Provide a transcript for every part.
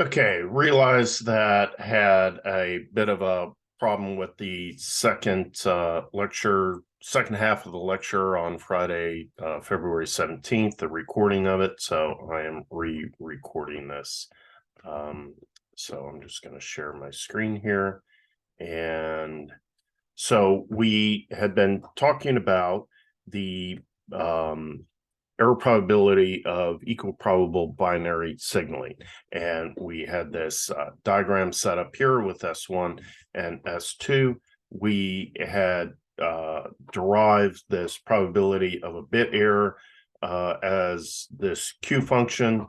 Okay, realized that had a bit of a problem with the second second half of the lecture on Friday, February 17th, the recording of it. So I am re-recording this. Um, so I'm just going to share my screen here. And so we had been talking about the error probability of equiprobable binary signaling. And we had this diagram set up here with S1 and S2. We had derived this probability of a bit error as this Q function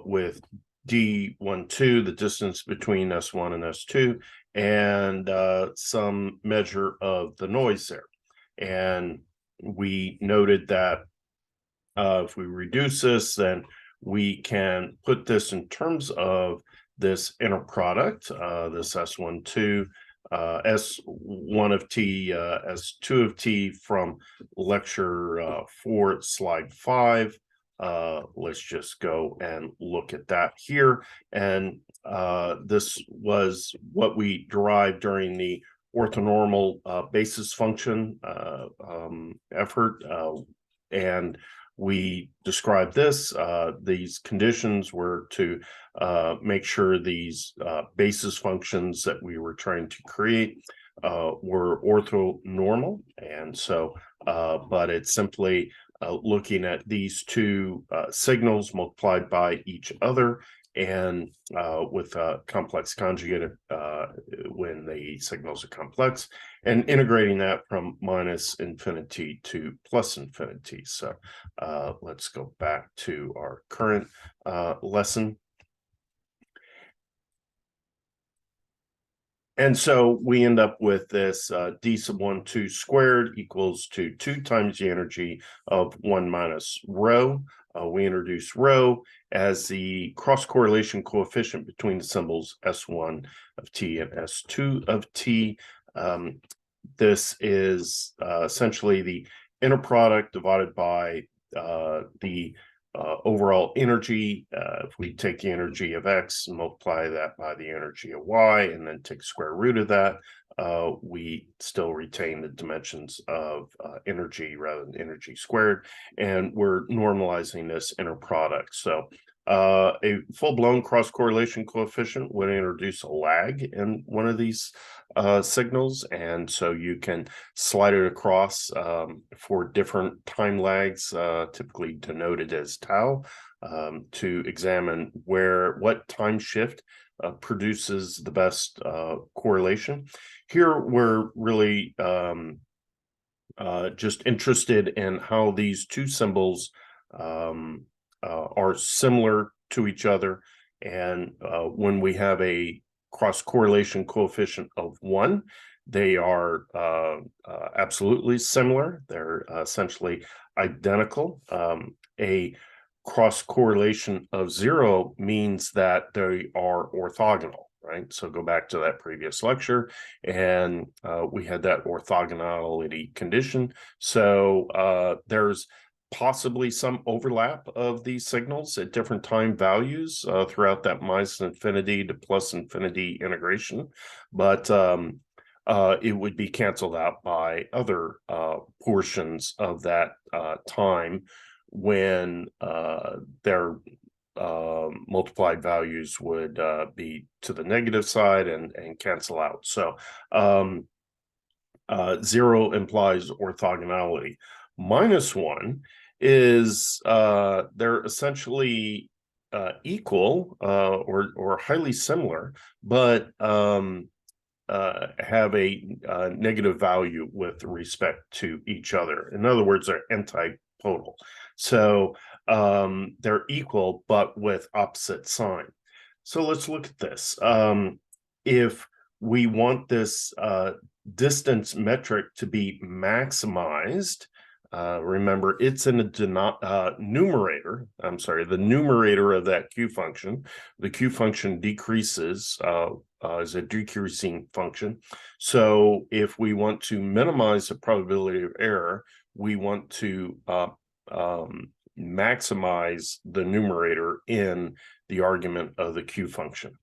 with D12, the distance between S1 and S2, and some measure of the noise there. And we noted that if we reduce this, then we can put this in terms of this inner product, this S12, S1 of T, S2 of T from lecture 4, slide 5. Let's just go and look at that here. And this was what we derived during the orthonormal basis function effort. And we described this. These conditions were to make sure these basis functions that we were trying to create were orthonormal. And so, but it's simply looking at these two signals multiplied by each other and with a complex conjugate when the signals are complex, and integrating that from minus infinity to plus infinity. So let's go back to our current lesson. And so we end up with this d sub 1 2 squared equals to 2 times the energy of 1 minus rho. We introduce rho as the cross-correlation coefficient between the symbols S1 of T and S2 of T. This is essentially the inner product divided by the overall energy. If we take the energy of X and multiply that by the energy of Y and then take the square root of that, we still retain the dimensions of energy rather than energy squared. And we're normalizing this inner product. So a full-blown cross-correlation coefficient would introduce a lag in one of these signals, and so you can slide it across for different time lags, typically denoted as tau, to examine what time shift produces the best correlation. Here we're really just interested in how these two symbols are similar to each other, and when we have a cross-correlation coefficient of 1, they are absolutely similar. They're essentially identical. A cross-correlation of 0 means that they are orthogonal, right? So go back to that previous lecture, and we had that orthogonality condition. So there's possibly some overlap of these signals at different time values throughout that minus infinity to plus infinity integration, but it would be canceled out by other portions of that time when their multiplied values would be to the negative side and cancel out. So 0 implies orthogonality. -1 is they're essentially equal or highly similar, but have a negative value with respect to each other. In other words, they're antipodal. So they're equal, but with opposite sign. So let's look at this. If we want this distance metric to be maximized, remember, it's in the numerator. I'm sorry, the numerator of that Q function. The Q function decreases as a decreasing function. So if we want to minimize the probability of error, we want to maximize the numerator in the argument of the Q function.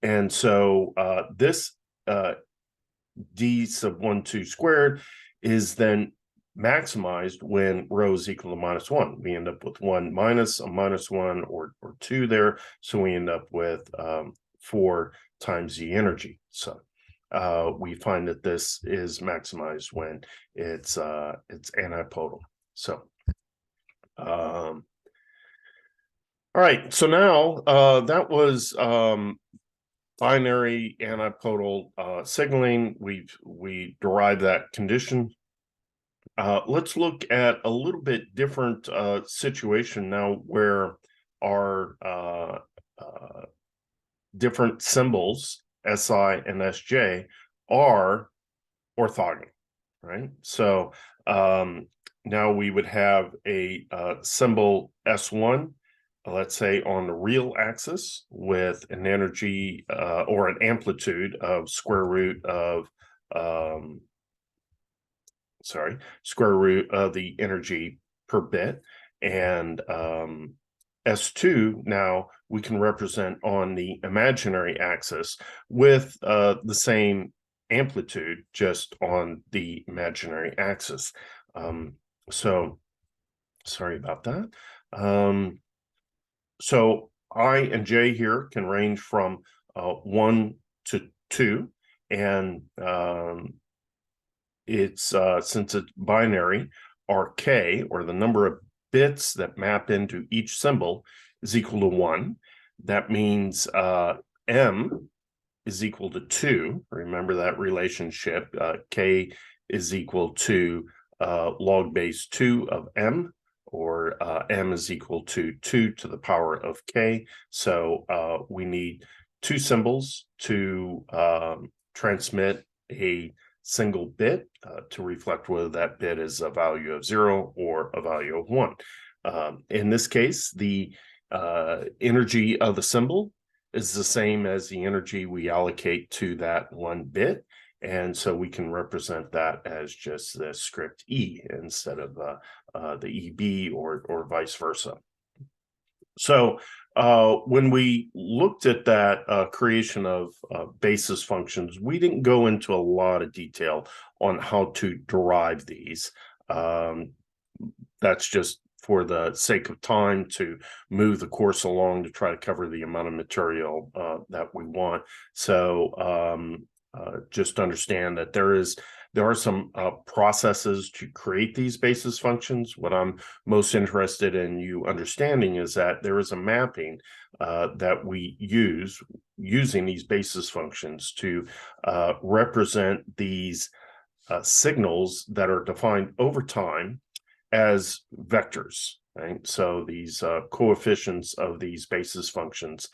And so this d sub 1, 2 squared is then maximized when rho is equal to -1. We end up with 1 minus a -1 or 2 there. So we end up with 4 times the energy. So we find that this is maximized when it's antipodal. So all right, so now that was binary antipodal signaling. We derived that condition. Let's look at a little bit different situation now where our different symbols, SI and SJ, are orthogonal, right? So now we would have a symbol S1, let's say on the real axis, with an energy or an amplitude of square root of the energy per bit, and S2 now we can represent on the imaginary axis with the same amplitude, just on the imaginary axis. So sorry about that. So I and J here can range from 1 to 2, and it's since it's binary, our K, or the number of bits that map into each symbol, is equal to 1. That means M is equal to 2. Remember that relationship. K is equal to log base 2 of M, or M is equal to 2 to the power of K. So we need 2 symbols to transmit a single bit to reflect whether that bit is a value of 0 or a value of 1. In this case, the energy of the symbol is the same as the energy we allocate to that 1 bit. And so we can represent that as just the script E instead of the EB or vice versa. So when we looked at that creation of basis functions, we didn't go into a lot of detail on how to derive these. That's just for the sake of time to move the course along to try to cover the amount of material that we want. So just understand that there are some processes to create these basis functions. What I'm most interested in you understanding is that there is a mapping that we use using these basis functions to represent these signals that are defined over time as vectors. Right? So these coefficients of these basis functions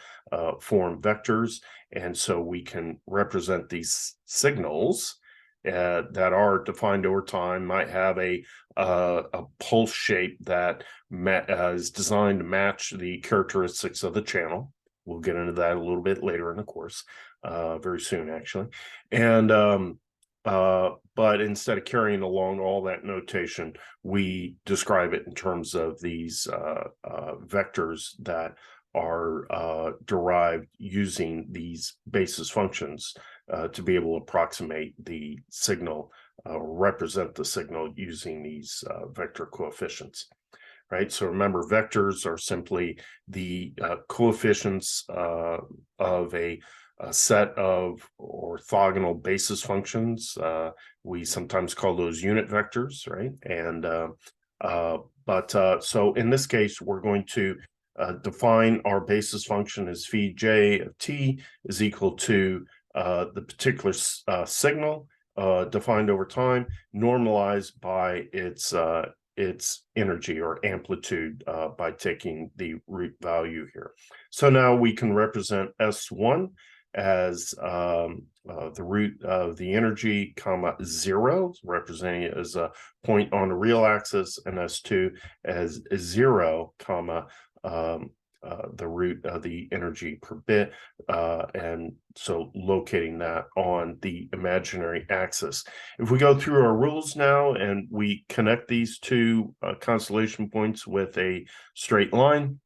form vectors, and so we can represent these signals that are defined over time. Might have a pulse shape that is designed to match the characteristics of the channel. We'll get into that a little bit later in the course, very soon actually. And but instead of carrying along all that notation, we describe it in terms of these vectors that are derived using these basis functions to be able to approximate the signal, represent the signal using these vector coefficients. Right. So remember, vectors are simply the coefficients of a set of orthogonal basis functions. We sometimes call those unit vectors, right? And so in this case, we're going to define our basis function as phi j of t is equal to the particular signal defined over time, normalized by its energy or amplitude by taking the root value here. So now we can represent S1 as the root of the energy, comma 0, representing it as a point on the real axis, and S2 as 0, comma the root of the energy per bit, and so locating that on the imaginary axis. If we go through our rules now and we connect these two constellation points with a straight line,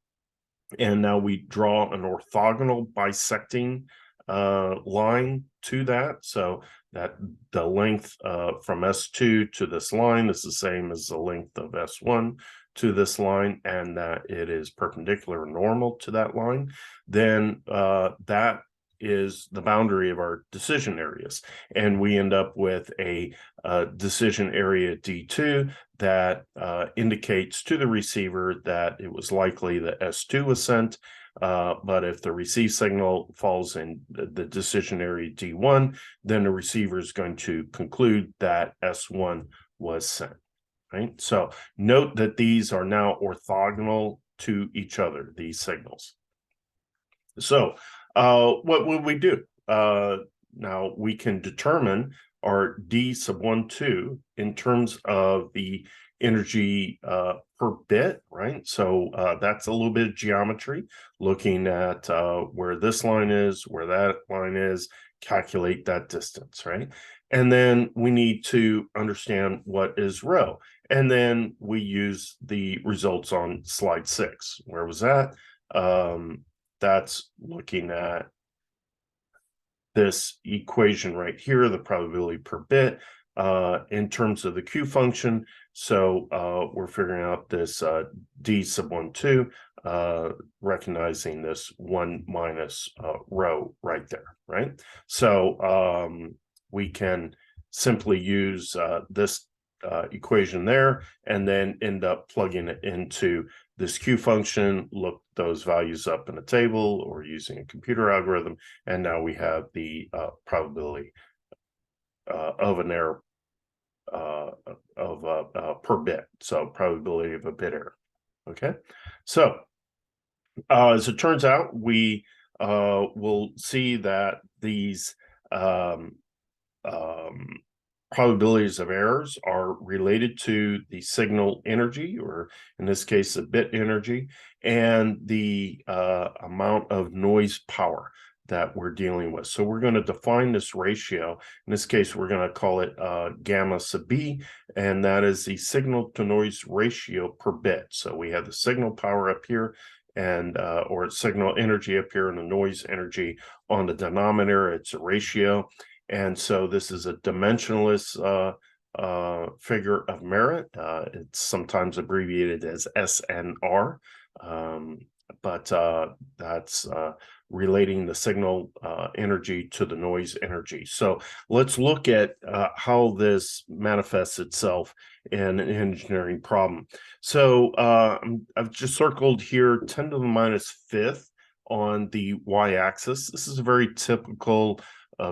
and now we draw an orthogonal bisecting line to that, so that the length from S2 to this line is the same as the length of S1 to this line, and that it is perpendicular normal to that line, then that is the boundary of our decision areas, and we end up with a decision area D2 that indicates to the receiver that it was likely that S2 was sent, but if the receive signal falls in the decision area D1, then the receiver is going to conclude that S1 was sent, right? So note that these are now orthogonal to each other, these signals. So what would we do? Now we can determine our D sub 1, 2 in terms of the energy per bit, right? So that's a little bit of geometry, looking at where this line is, where that line is, calculate that distance, right? And then we need to understand what is rho. And then we use the results on slide 6. Where was that? That's looking at this equation right here, the probability per bit, in terms of the Q function. So we're figuring out this D sub 1, 2, recognizing this 1 minus rho right there, right? So we can simply use this equation there, and then end up plugging it into this Q function, look those values up in a table or using a computer algorithm, and now we have the probability of an error of per bit, so probability of a bit error. Okay, so as it turns out, we will see that these probabilities of errors are related to the signal energy, or in this case, the bit energy, and the amount of noise power that we're dealing with. So we're going to define this ratio. In this case, we're going to call it gamma sub B, and that is the signal to noise ratio per bit. So we have the signal power up here, and or signal energy up here, and the noise energy on the denominator. It's a ratio. And so this is a dimensionless figure of merit. It's sometimes abbreviated as SNR, but that's relating the signal energy to the noise energy. So let's look at how this manifests itself in an engineering problem. So I've just circled here 10 to the minus fifth on the y-axis. This is a very typical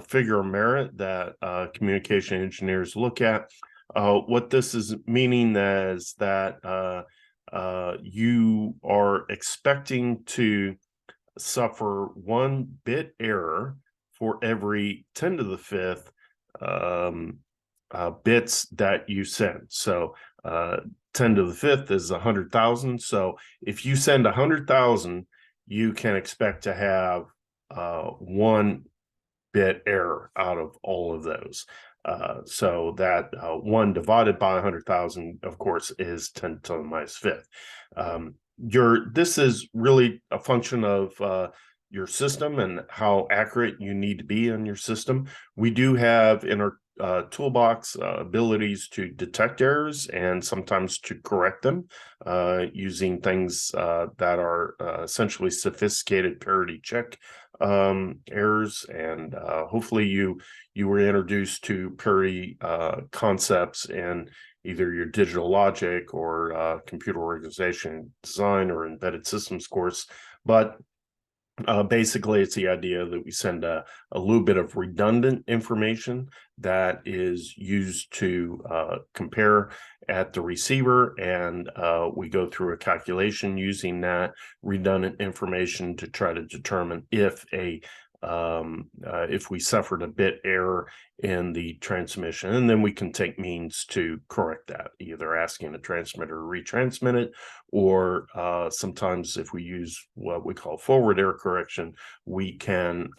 figure of merit that communication engineers look at. What this is meaning is that you are expecting to suffer 1 bit error for every 10 to the fifth bits that you send. So 10 to the fifth is 100,000. So if you send 100,000, you can expect to have 1 bit error out of all of those. So that 1 divided by 100,000, of course, is 10 to the minus fifth. This is really a function of your system and how accurate you need to be on your system. We do have in our toolbox abilities to detect errors and sometimes to correct them using things that are essentially sophisticated parity check errors, and hopefully you were introduced to parity concepts in either your digital logic or computer organization design or embedded systems course. But basically, it's the idea that we send a little bit of redundant information that is used to compare at the receiver, and we go through a calculation using that redundant information to try to determine if a if we suffered a bit error in the transmission, and then we can take means to correct that, either asking the transmitter to retransmit it, or sometimes if we use what we call forward error correction, we can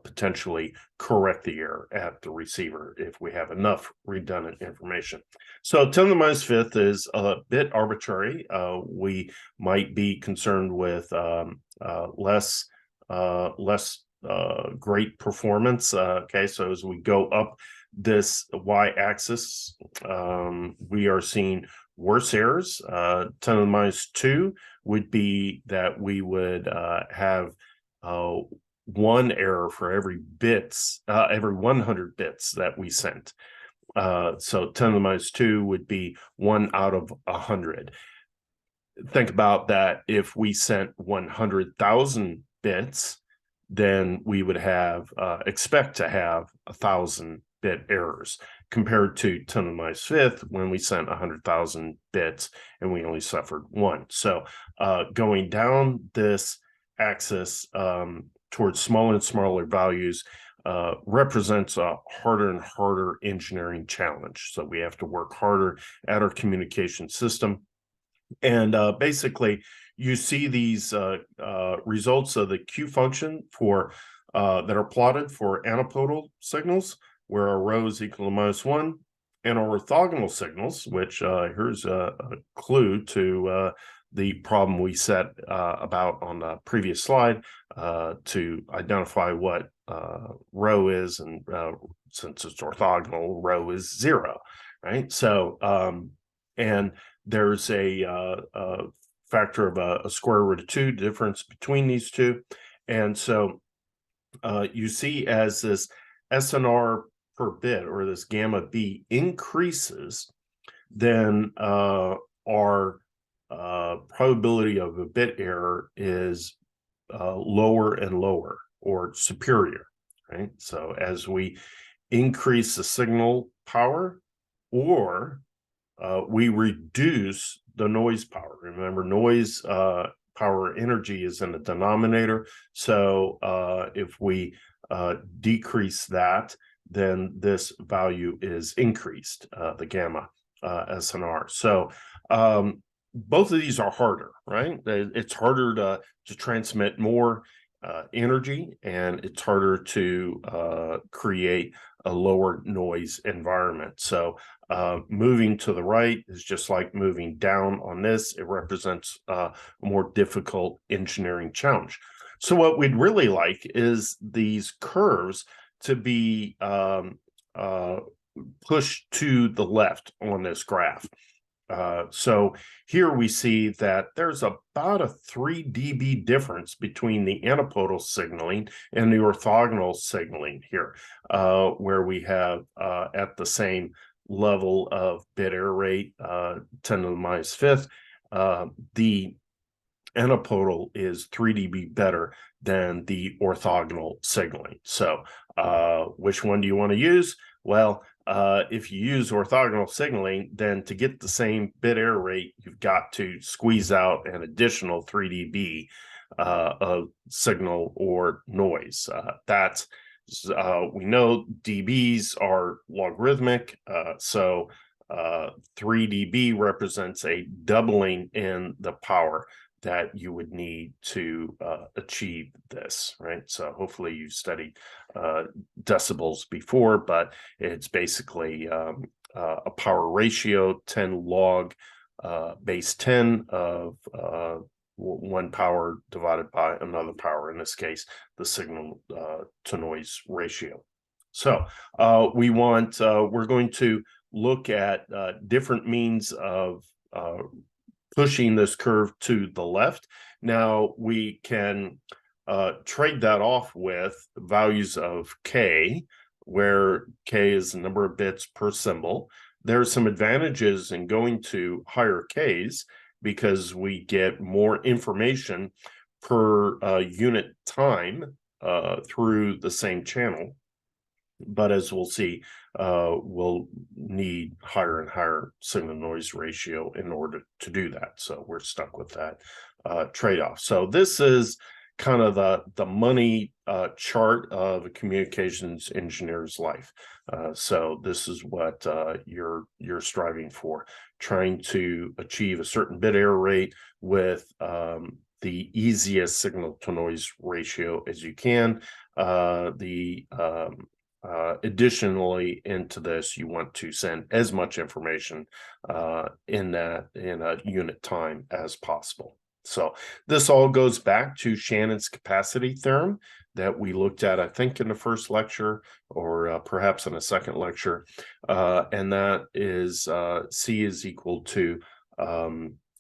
potentially correct the error at the receiver if we have enough redundant information. So 10 to the minus fifth is a bit arbitrary. We might be concerned with less great performance. Okay, so as we go up this y-axis, we are seeing worse errors. 10 to the minus 2 would be that we would have one error for every 100 bits that we sent. So 10 to the minus 2 would be 1 out of 100. Think about that. If we sent 100,000 bits, then we would have expect to have 1,000-bit errors, compared to 10 to the minus fifth when we sent 100,000 bits and we only suffered 1. So going down this axis towards smaller and smaller values represents a harder and harder engineering challenge. So we have to work harder at our communication system. And basically, you see these results of the Q function for that are plotted for antipodal signals, where our rho is equal to -1, and our orthogonal signals, which here's a clue to the problem we set about on the previous slide to identify what rho is, and since it's orthogonal, rho is 0, right? So and there's a factor of a square root of 2 difference between these two. And so you see, as this SNR per bit, or this gamma B, increases, then our probability of a bit error is lower and lower, or superior, right? So as we increase the signal power, or we reduce the noise power. Remember, noise power energy is in the denominator. So if we decrease that, then this value is increased, the gamma SNR. So both of these are harder, right? It's harder to transmit more energy, and it's harder to create a lower noise environment. So moving to the right is just like moving down on this. It represents a more difficult engineering challenge. So what we'd really like is these curves to be pushed to the left on this graph. So here we see that there's about a 3 dB difference between the antipodal signaling and the orthogonal signaling here, where we have at the same level of bit error rate, 10 to the minus fifth, the antipodal is 3 dB better than the orthogonal signaling. So which one do you want to use? Well, if you use orthogonal signaling, then to get the same bit error rate, you've got to squeeze out an additional 3 dB of signal or noise. That's we know dBs are logarithmic, so 3 dB represents a doubling in the power that you would need to achieve this, right? So hopefully you've studied decibels before, but it's basically a power ratio 10 log base 10 of one power divided by another power, in this case the signal to noise ratio. So we're going to look at different means of pushing this curve to the left. Now we can trade that off with values of K, where K is the number of bits per symbol. There are some advantages in going to higher Ks because we get more information per unit time through the same channel. But as we'll see, we'll need higher and higher signal noise ratio in order to do that. So we're stuck with that trade-off. So this is kind of the money chart of a communications engineer's life. So this is what you're striving for, trying to achieve a certain bit error rate with the easiest signal to noise ratio as you can. Additionally, into this, you want to send as much information in a unit time as possible. So this all goes back to Shannon's capacity theorem that we looked at, I think, in the first lecture, or perhaps in a second lecture, and that is C is equal to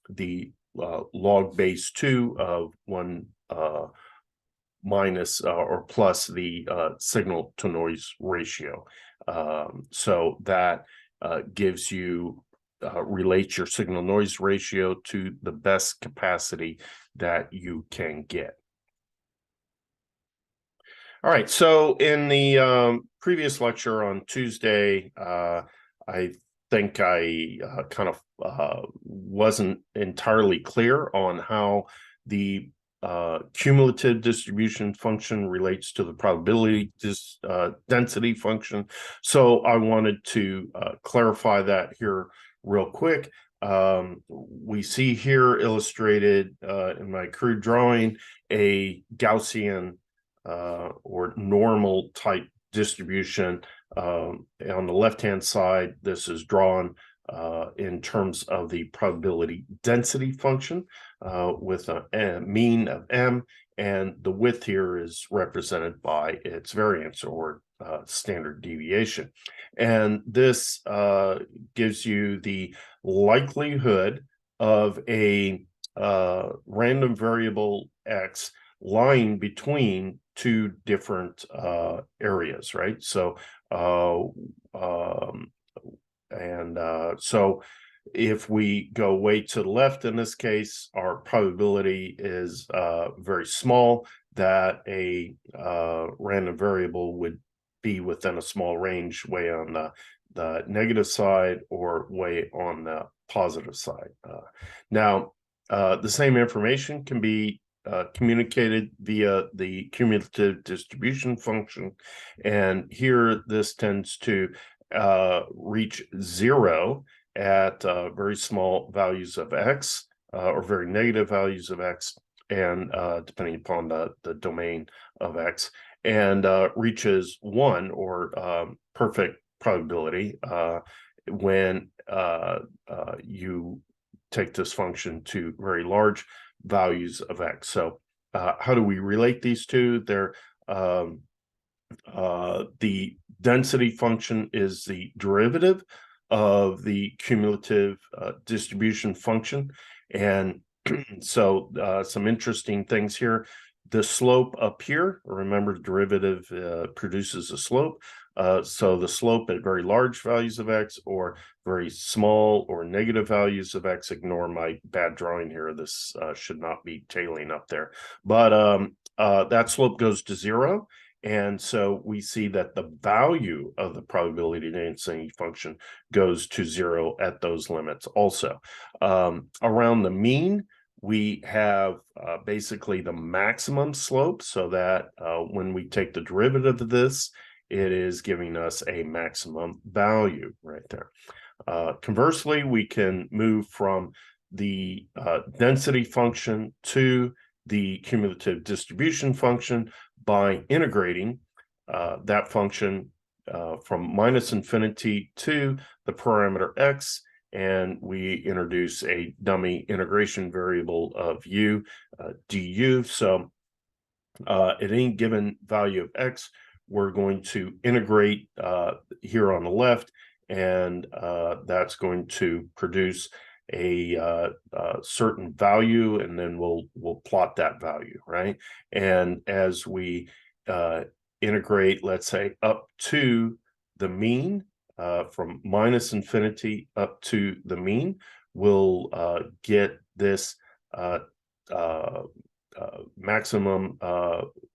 the log base 2 of 1 minus or plus the signal to noise ratio. So that gives you relates your signal noise ratio to the best capacity that you can get. All right, so in the previous lecture on Tuesday, I think I kind of wasn't entirely clear on how the cumulative distribution function relates to the probability density function. So I wanted to clarify that here real quick. We see here illustrated in my crude drawing a Gaussian or normal type distribution. On the left-hand side, this is drawn in terms of the probability density function with a mean of m, and the width here is represented by its variance or standard deviation. And this gives you the likelihood of a random variable x lying between two different areas, right? So so if we go way to the left in this case, our probability is very small that a random variable would be within a small range, way on the negative side or way on the positive side. Now, the same information can be communicated via the cumulative distribution function, and here this tends to reach 0 at very small values of x or very negative values of x, and depending upon the domain of x, and reaches 1 or perfect probability when you take this function to very large values of x. So how do we relate these two? They're the density function is the derivative of the cumulative distribution function. And so some interesting things here. The slope up here, remember, the derivative produces a slope. So the slope at very large values of x or very small or negative values of x, ignore my bad drawing here. This should not be tailing up there. But that slope goes to 0. And so we see that the value of the probability density function goes to 0 at those limits also. Around the mean, we have basically the maximum slope, so that when we take the derivative of this, it is giving us a maximum value right there. Conversely, we can move from the density function to the cumulative distribution function by integrating that function from minus infinity to the parameter x, and we introduce a dummy integration variable of u, du. So at any given value of x, we're going to integrate here on the left, and that's going to produce a certain value, and then we'll plot that value, right? And as we integrate, let's say, up to the mean, from minus infinity up to the mean, we'll get this maximum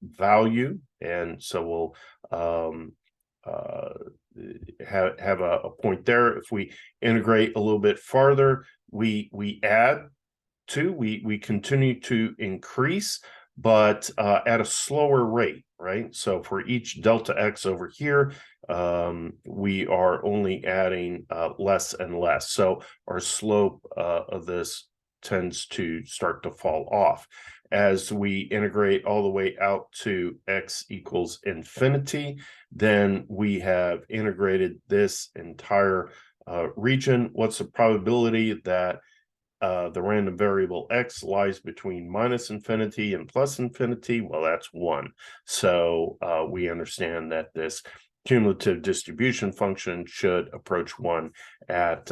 value, and so we'll have a point there. If we integrate a little bit farther, we add to, we continue to increase but at a slower rate, right? So for each delta x over here, we are only adding less and less. So our slope of this tends to start to fall off. As we integrate all the way out to x equals infinity, then we have integrated this entire region. What's the probability that the random variable x lies between minus infinity and plus infinity? Well, that's 1. So we understand that this cumulative distribution function should approach 1 at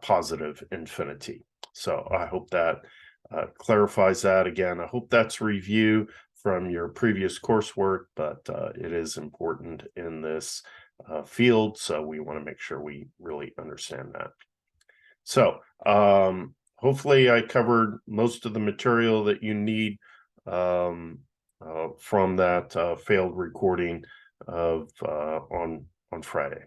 positive infinity. So I hope that clarifies that. Again, I hope that's a review from your previous coursework, but it is important in this field, so we want to make sure we really understand that. So hopefully I covered most of the material that you need from that failed recording of on Friday.